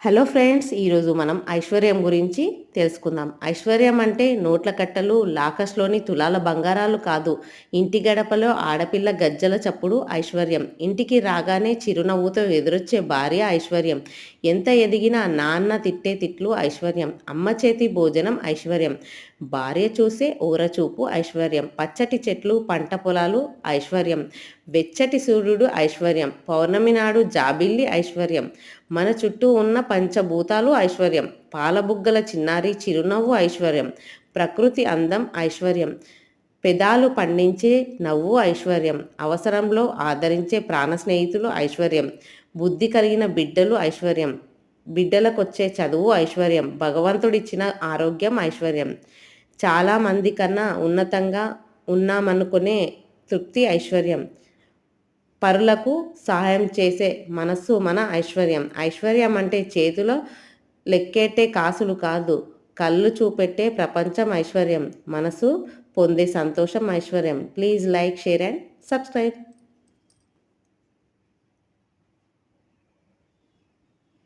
Hello friends, ఈరోజు మనం ఐశ్వర్యం గురించి తెలుసుకుందాం. ఐశ్వర్యం అంటే నోట్ల కట్టలు, లాకర్స్లోని తులాల బంగారాలు కాదు. ఇంటి గడపలో ఆడపిల్ల గజ్జల చప్పుడు ఐశ్వర్యం. ఇంటికి రాగానే చిరునవ్వుతో ఎదురొచ్చే భార్య ఐశ్వర్యం. ఎంత ఎదిగినా నాన్న తిట్టే తిట్లు ఐశ్వర్యం. అమ్మ చేతి భోజనం ఐశ్వర్యం. భార్య చూసే ఊరచూపు ఐశ్వర్యం. పచ్చటి చెట్లు, పంట పొలాలు ఐశ్వర్యం. వెచ్చటి సూర్యుడు ఐశ్వర్యం. పౌర్ణమి నాడు జాబిల్లి ఐశ్వర్యం. మన చుట్టూ ఉన్న పంచభూతాలు ఐశ్వర్యం. పాలబుగ్గల చిన్నారి చిరునవ్వు ఐశ్వర్యం. ప్రకృతి అందం ఐశ్వర్యం. పెదాలు పండించే నవ్వు ఐశ్వర్యం. అవసరంలో ఆదరించే ప్రాణ స్నేహితులు ఐశ్వర్యం. బుద్ధి కలిగిన బిడ్డలు ఐశ్వర్యం. బిడ్డలకొచ్చే చదువు ఐశ్వర్యం. భగవంతుడిచ్చిన ఆరోగ్యం ఐశ్వర్యం. చాలామంది కన్నా ఉన్నతంగా ఉన్నామనుకునే తృప్తి ఐశ్వర్యం. పరులకు సహాయం చేసే మనస్సు మన ఐశ్వర్యం. ఐశ్వర్యం అంటే చేతిలో లెక్కెట్టే కాసులు కాదు, కళ్ళు చూపెట్టే ప్రపంచం ఐశ్వర్యం. మనసు పొందే సంతోషం ఐశ్వర్యం. Please like, share and subscribe.